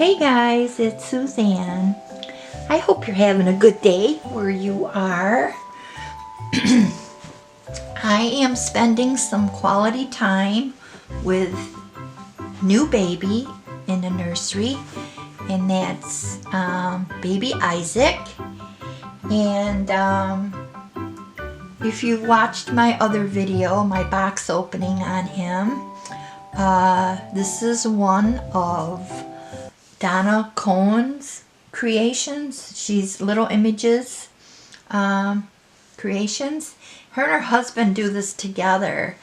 Hey guys, it's Suzanne. I hope you're having a good day where you are. I am spending some quality time with new baby in the nursery, and that's baby Isaac. And if you've watched my other video, my box opening on him, this is one of Donna Cohen's creations. She's Little Images creations. Her and her husband do this together,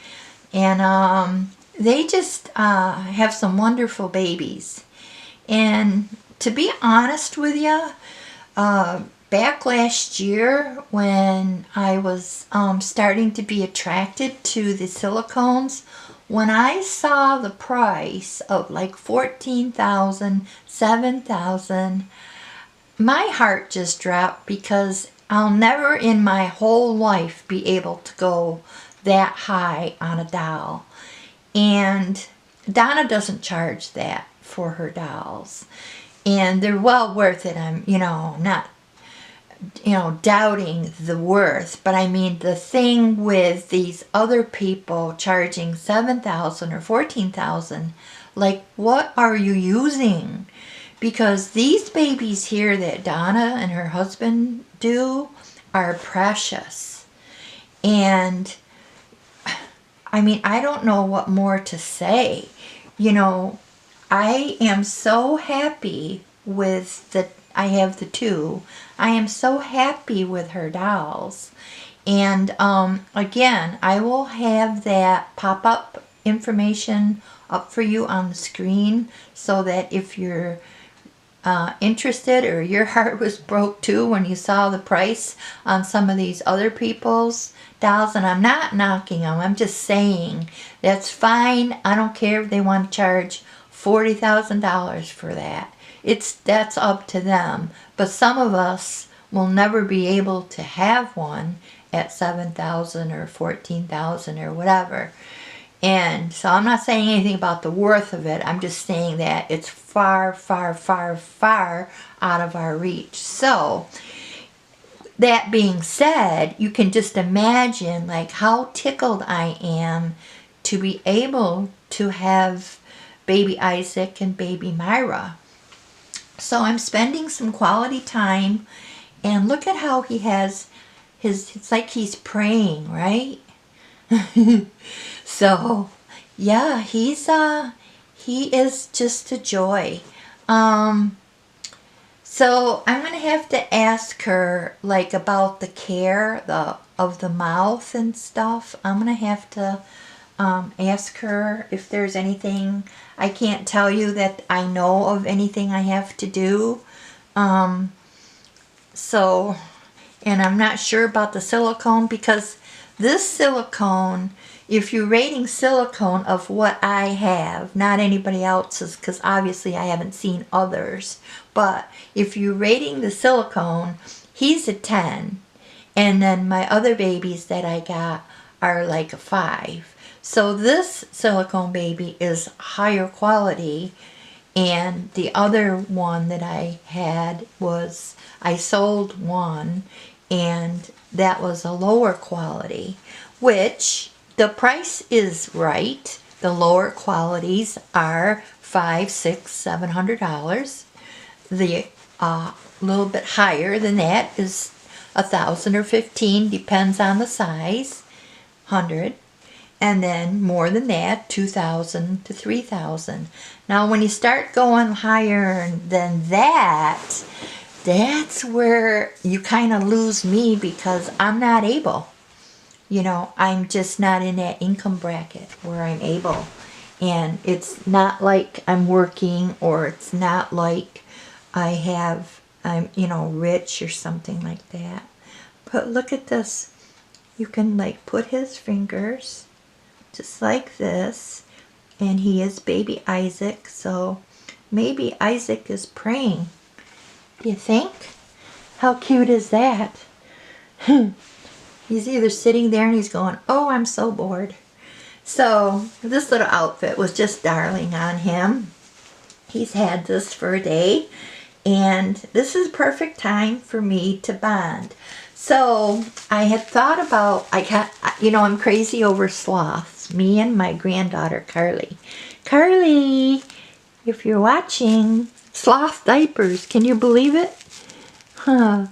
and they just have some wonderful babies. And to be honest with you, back last year when I was starting to be attracted to the silicones, when I saw the price of like $14,000, $7,000, my heart just dropped, because I'll never in my whole life be able to go that high on a doll. And Donna doesn't charge that for her dolls. And they're well worth it. I'm, not doubting the worth, but I mean the thing with these other people charging $7,000 or $14,000, like, what are you using? Because these babies here that Donna and her husband do are precious. And I mean, I don't know what more to say. I am so happy with I have the two. I am so happy with her dolls. And again, I will have that pop-up information up for you on the screen, so that if you're interested, or your heart was broke too when you saw the price on some of these other people's dolls, and I'm not knocking them, I'm just saying that's fine. I don't care if they want to charge $40,000 for that. That's up to them. But some of us will never be able to have one at $7,000 or $14,000 or whatever. And so I'm not saying anything about the worth of it. I'm just saying that it's far, far, far, far out of our reach. So that being said, you can just imagine like how tickled I am to be able to have baby Isaac and baby Myra. So I'm spending some quality time, and look at how he has it's like he's praying, right? So yeah, he is just a joy. So I'm gonna have to ask her like about the care of the mouth and stuff. I'm gonna have to ask her if there's anything. I can't tell you that I know of anything I have to do. So, and I'm not sure about the silicone, because this silicone, if you're rating silicone of what I have, not anybody else's, because obviously I haven't seen others, but if you're rating the silicone, he's a 10. And then my other babies that I got are like a 5. So this silicone baby is higher quality, and the other one that I had was, I sold one, and that was a lower quality, which the price is right. The lower qualities are $500, $600, $700. The little bit higher than that is $1,000 or $1,500, depends on the size, $100. And then more than that, $2,000 to $3,000. Now when you start going higher than that, that's where you kind of lose me, because I'm not able. I'm just not in that income bracket where I'm able. And it's not like I'm working, or it's not like I'm rich or something like that. But look at this. You can like put his fingers just like this, and he is baby Isaac, so maybe Isaac is praying. Do you think? How cute is that? He's either sitting there and he's going, oh, I'm so bored. So this little outfit was just darling on him. He's had this for a day, and this is perfect time for me to bond. So I had thought about, I'm crazy over sloths. Me and my granddaughter, Carly. Carly, if you're watching, sloth diapers, can you believe it? Huh.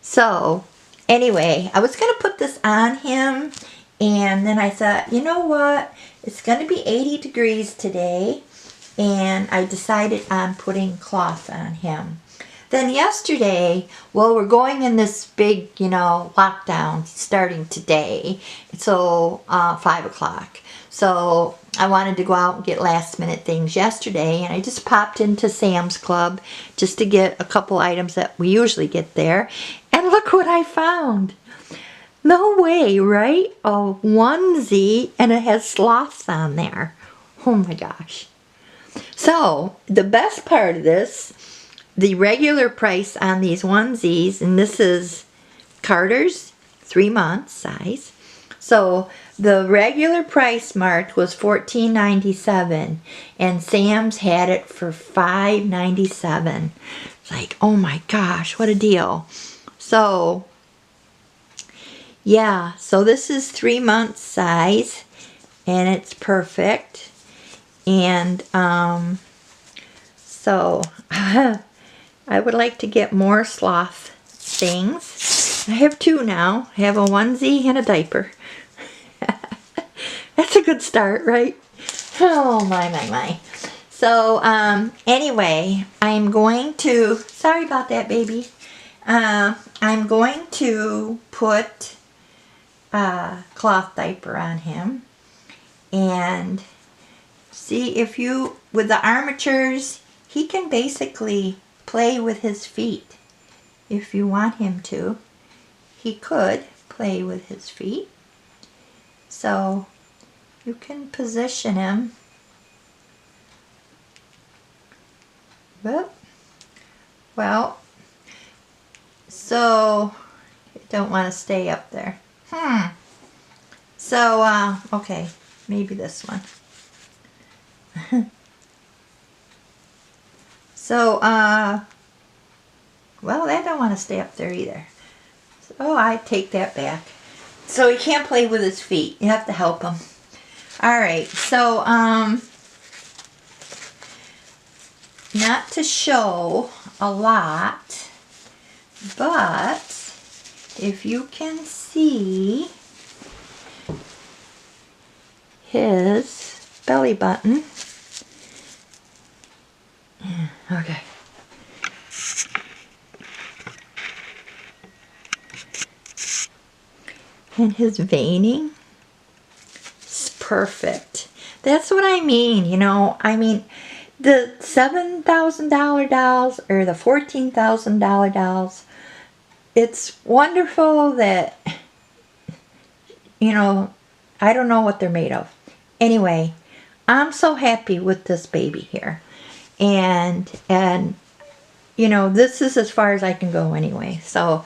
So, anyway, I was going to put this on him, and then I thought, you know what? It's going to be 80 degrees today, and I decided on putting cloth on him. Then yesterday, well, we're going in this big, lockdown starting today, so 5 o'clock. So I wanted to go out and get last minute things yesterday, and I just popped into Sam's Club just to get a couple items that we usually get there. And look what I found. No way, right? A onesie, and it has sloths on there. Oh my gosh. So the best part of this, the regular price on these onesies, and this is Carter's 3 months size. So the regular price marked was $14.97, and Sam's had it for $5.97. It's like, oh my gosh, what a deal. So yeah, so this is 3 months size, and it's perfect. And so I would like to get more sloth things. I have 2 now. I have a onesie and a diaper. That's a good start, right? Oh, my. So, anyway, I'm going to, sorry about that, baby. I'm going to put a cloth diaper on him. And see, if you, with the armatures, he can basically play with his feet. If you want him to, he could play with his feet. So you can position him. Well, so I don't want to stay up there. So, okay, maybe this one. So, well, I don't want to stay up there either. So, oh, I take that back. So he can't play with his feet. You have to help him. All right, so, not to show a lot, but if you can see his belly button. Okay. And his veining is perfect. That's what I mean, the $7,000 dolls or the $14,000 dolls, it's wonderful that, I don't know what they're made of. Anyway, I'm so happy with this baby here. And this is as far as I can go anyway. So,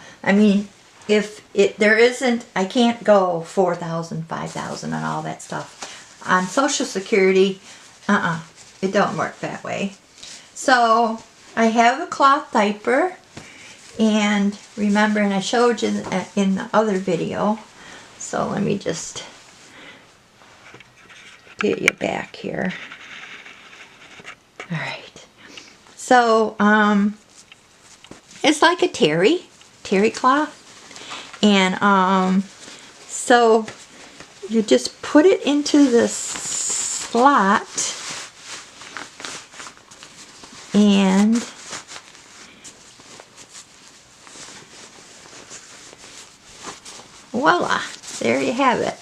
if there isn't, I can't go 4,000, 5,000 and all that stuff. On Social Security, it don't work that way. So, I have a cloth diaper. And remember, and I showed you in the other video. So, let me just get you back here. All right. So, it's like a terry cloth. And, so you just put it into this slot and voila, there you have it.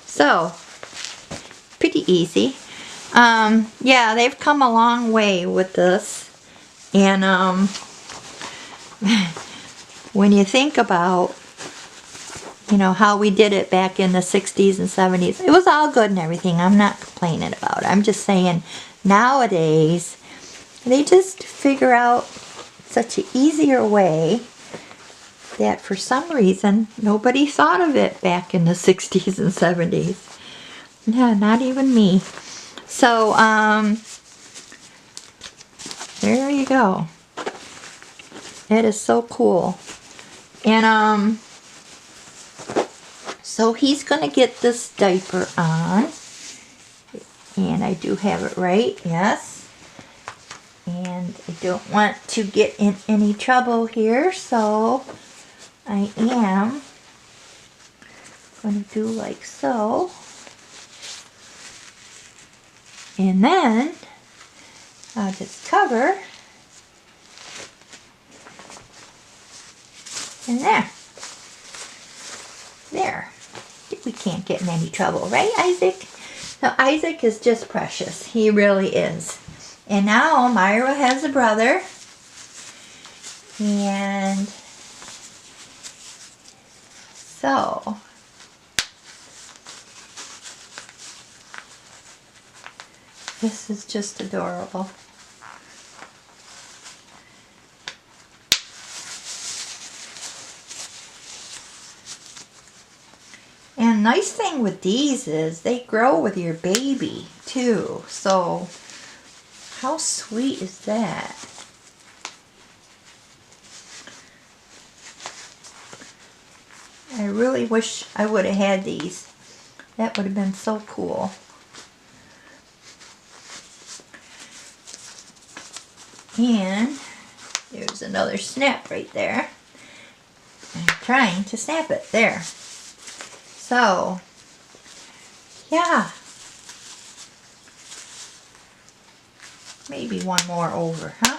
So, pretty easy. Yeah, they've come a long way with this. And, when you think about, how we did it back in the 60s and 70s, it was all good and everything. I'm not complaining about it. I'm just saying, nowadays, they just figure out such an easier way that for some reason, nobody thought of it back in the 60s and 70s. Yeah, not even me. So, there you go. That is so cool. And so he's gonna get this diaper on, and I do have it right, yes. And I don't want to get in any trouble here, so I am going to do like so. And then I'll just cover. And there. There. We can't get in any trouble, right, Isaac? Now, Isaac is just precious. He really is. And now Myra has a brother. And so this is just adorable. And nice thing with these is they grow with your baby too. So how sweet is that? I really wish I would have had these. That would have been so cool. And there's another snap right there. I'm trying to snap it. There. So, yeah. Maybe one more over, huh?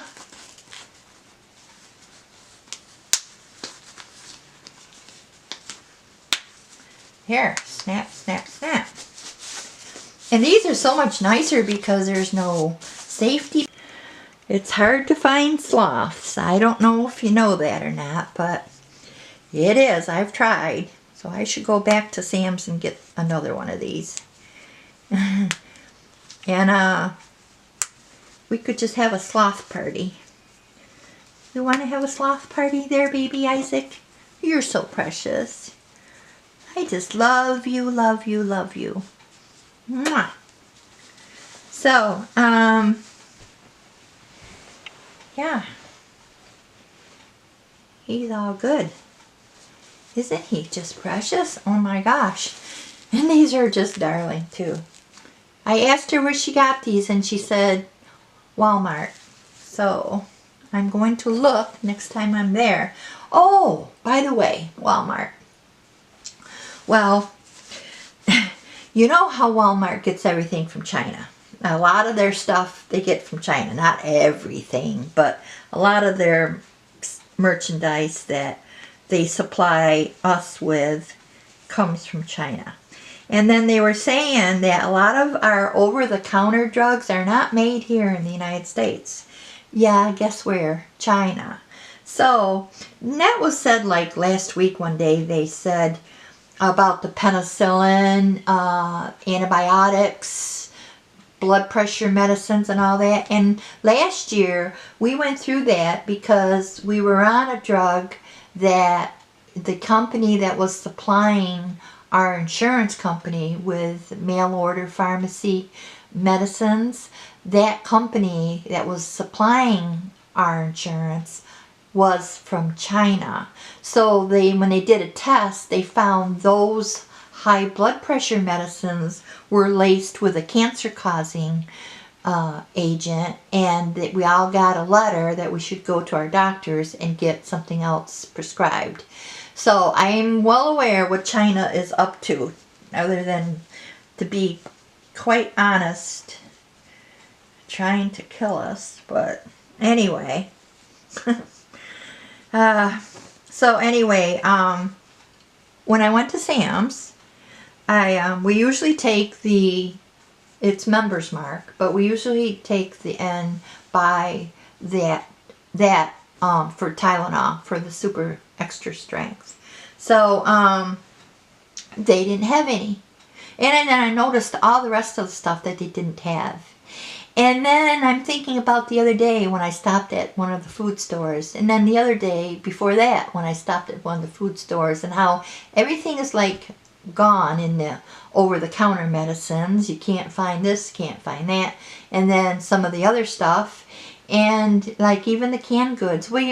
Here, snap, snap, snap. And these are so much nicer because there's no safety. It's hard to find sloths. I don't know if you know that or not, but it is. I've tried. So I should go back to Sam's and get another one of these. And we could just have a sloth party. You want to have a sloth party there, baby Isaac? You're so precious. I just love you, love you, love you. Mwah. So, yeah. He's all good. Isn't he just precious? Oh my gosh. And these are just darling too. I asked her where she got these and she said Walmart. So I'm going to look next time I'm there. Oh, by the way, Walmart. Well, you know how Walmart gets everything from China. A lot of their stuff they get from China. Not everything, but a lot of their merchandise that they supply us with comes from China. And then they were saying that a lot of our over-the-counter drugs are not made here in the United States. Yeah, guess where? China. So, that was said like last week one day. They said about the penicillin, antibiotics, blood pressure medicines and all that. And last year we went through that because we were on a drug that the company that was supplying our insurance company with mail order pharmacy medicines, that company that was supplying our insurance was from China. So when they did a test, they found those high blood pressure medicines were laced with a cancer-causing agent, and that we all got a letter that we should go to our doctors and get something else prescribed. So I'm well aware what China is up to, other than, to be quite honest, trying to kill us. But anyway. So anyway, when I went to Sam's, we usually take it's Members Mark, but we usually take the and buy that for Tylenol for the super extra strength. So they didn't have any, and then I noticed all the rest of the stuff that they didn't have. And then I'm thinking about the other day when I stopped at one of the food stores, and then the other day before that when I stopped at one of the food stores, and how everything is like gone in the over-the-counter medicines. You can't find this, can't find that, and then some of the other stuff. And like even the canned goods. Well,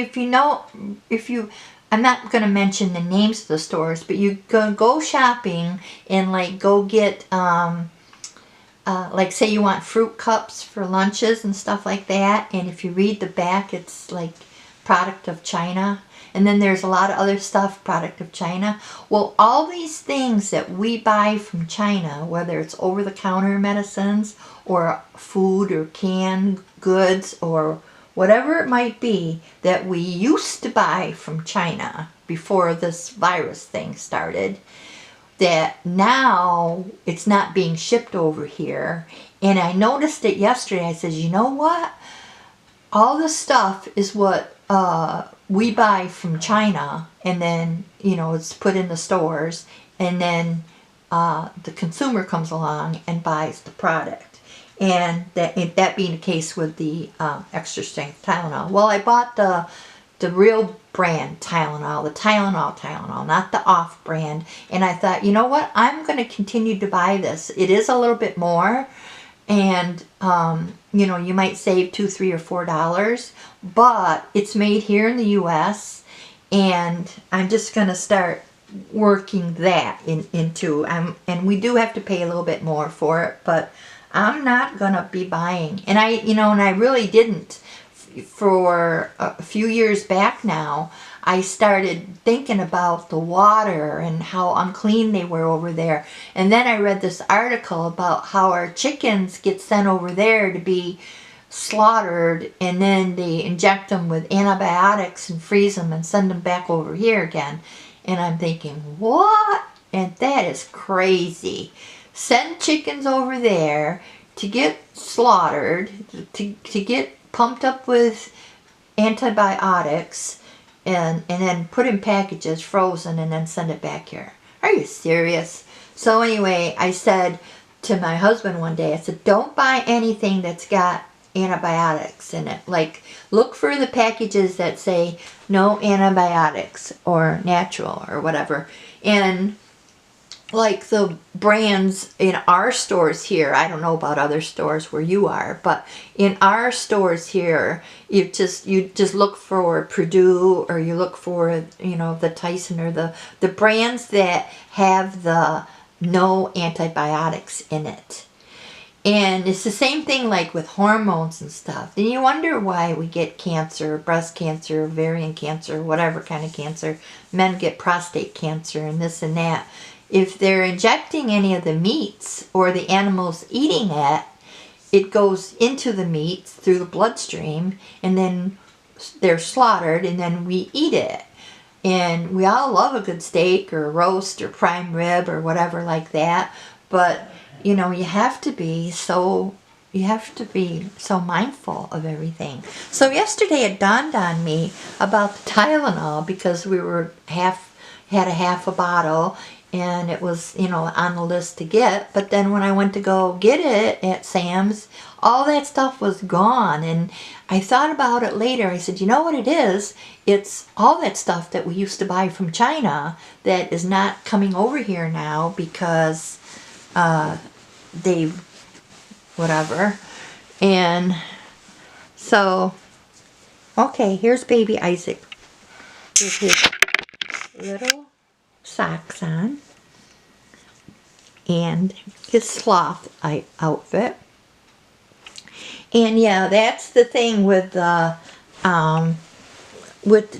I'm not going to mention the names of the stores, but you go shopping and like go get, like say you want fruit cups for lunches and stuff like that. And if you read the back, it's like product of China. And then there's a lot of other stuff, product of China. Well, all these things that we buy from China, whether it's over-the-counter medicines or food or canned goods or whatever it might be that we used to buy from China before this virus thing started, that now it's not being shipped over here. And I noticed it yesterday. I said, you know what? All this stuff is what we buy from China, and then, you know, it's put in the stores, and then the consumer comes along and buys the product. And that being the case with the extra strength Tylenol. Well, I bought the real brand Tylenol, the Tylenol, not the off brand. And I thought, you know what? I'm going to continue to buy this. It is a little bit more. And, you know, you might save $2, $3, or $4. But it's made here in the U.S. And I'm just going to start working that into. And we do have to pay a little bit more for it. But I'm not going to be buying. And I really didn't. For a few years back now, I started thinking about the water and how unclean they were over there. And then I read this article about how our chickens get sent over there to be slaughtered, and then they inject them with antibiotics and freeze them and send them back over here again. And I'm thinking, what? And that is crazy. Send chickens over there to get slaughtered, to get pumped up with antibiotics, and then put in packages, frozen, and then send it back here. Are you serious? So anyway, I said to my husband one day, I said, don't buy anything that's got antibiotics in it. Like, look for the packages that say no antibiotics or natural or whatever. And like the brands in our stores here, I don't know about other stores where you are, but in our stores here, you just look for Purdue, or you look for, you know, the Tyson, or the brands that have the no antibiotics in it. And it's the same thing like with hormones and stuff. And you wonder why we get cancer, breast cancer, ovarian cancer, whatever kind of cancer. Men get prostate cancer and this and that. If they're injecting any of the meats or the animals eating it, it goes into the meats through the bloodstream, and then they're slaughtered, and then we eat it. And we all love a good steak or a roast or prime rib or whatever like that. But, you know, you have to be so mindful of everything. So yesterday it dawned on me about the Tylenol, because we had a half a bottle, and it was, you know, on the list to get. But then when I went to go get it at Sam's, all that stuff was gone. And I thought about it later. I said, you know what it is? It's all that stuff that we used to buy from China that is not coming over here now because they whatever. And so, okay, here's baby Isaac with his little socks on and his sloth outfit. And yeah, that's the thing with the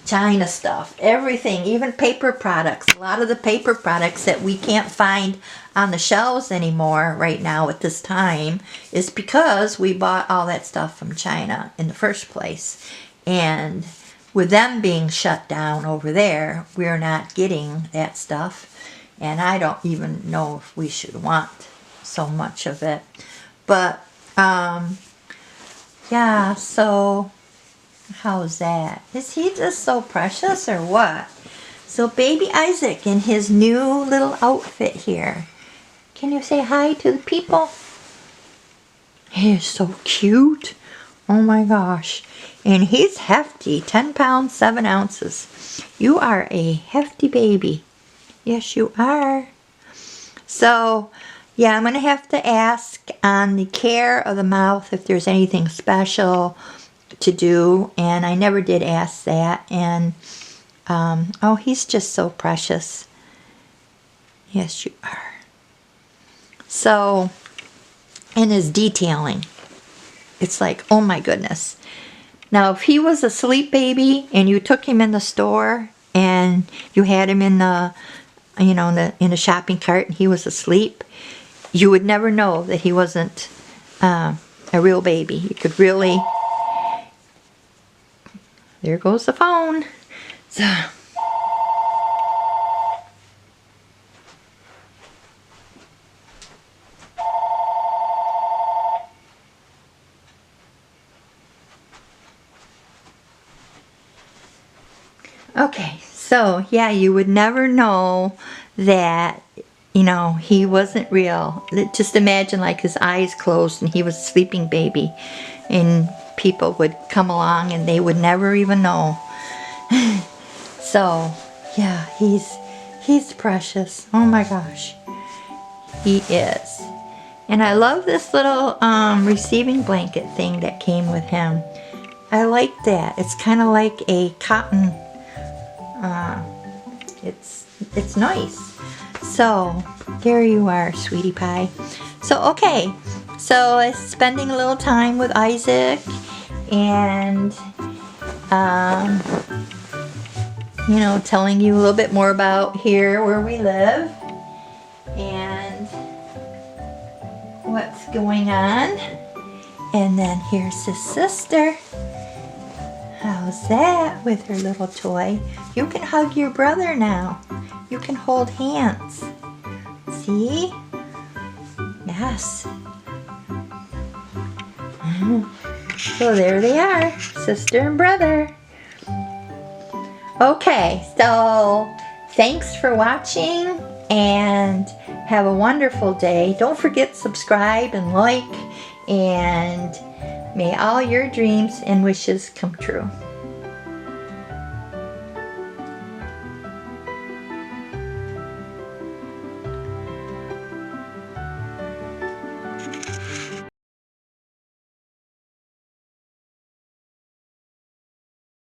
China stuff. Everything, even paper products. A lot of the paper products that we can't find on the shelves anymore right now at this time is because we bought all that stuff from China in the first place. And with them being shut down over there, we're not getting that stuff. And I don't even know if we should want so much of it. But, yeah, so how's that? Is he just so precious or what? So baby Isaac in his new little outfit here. Can you say hi to the people? He is so cute. Oh my gosh. And he's hefty, 10 pounds, 7 ounces. You are a hefty baby. Yes, you are. So, yeah, I'm going to have to ask on the care of the mouth if there's anything special. to do, and I never did ask that. And oh, he's just so precious. Yes, you are. So, and his detailing, it's like, oh my goodness. Now, if he was a sleep baby and you took him in the store and you had him in the, you know, in a shopping cart and he was asleep, you would never know that he wasn't a real baby. You could really. There goes the phone. So. Okay, so yeah, you would never know that, you know, he wasn't real. Just imagine like his eyes closed and he was a sleeping baby, and people would come along and they would never even know. So yeah, he's precious. Oh my gosh, he is. And I love this little receiving blanket thing that came with him. I like that. It's kind of like a cotton. It's nice. So there you are, sweetie pie. So okay, so spending a little time with Isaac, and you know, telling you a little bit more about here where we live and what's going on. And then here's his sister. How's that with her little toy? You can hug your brother now. You can hold hands. See? Yes. So there they are, sister and brother. Okay, so thanks for watching and have a wonderful day. Don't forget to subscribe and like, and may all your dreams and wishes come true.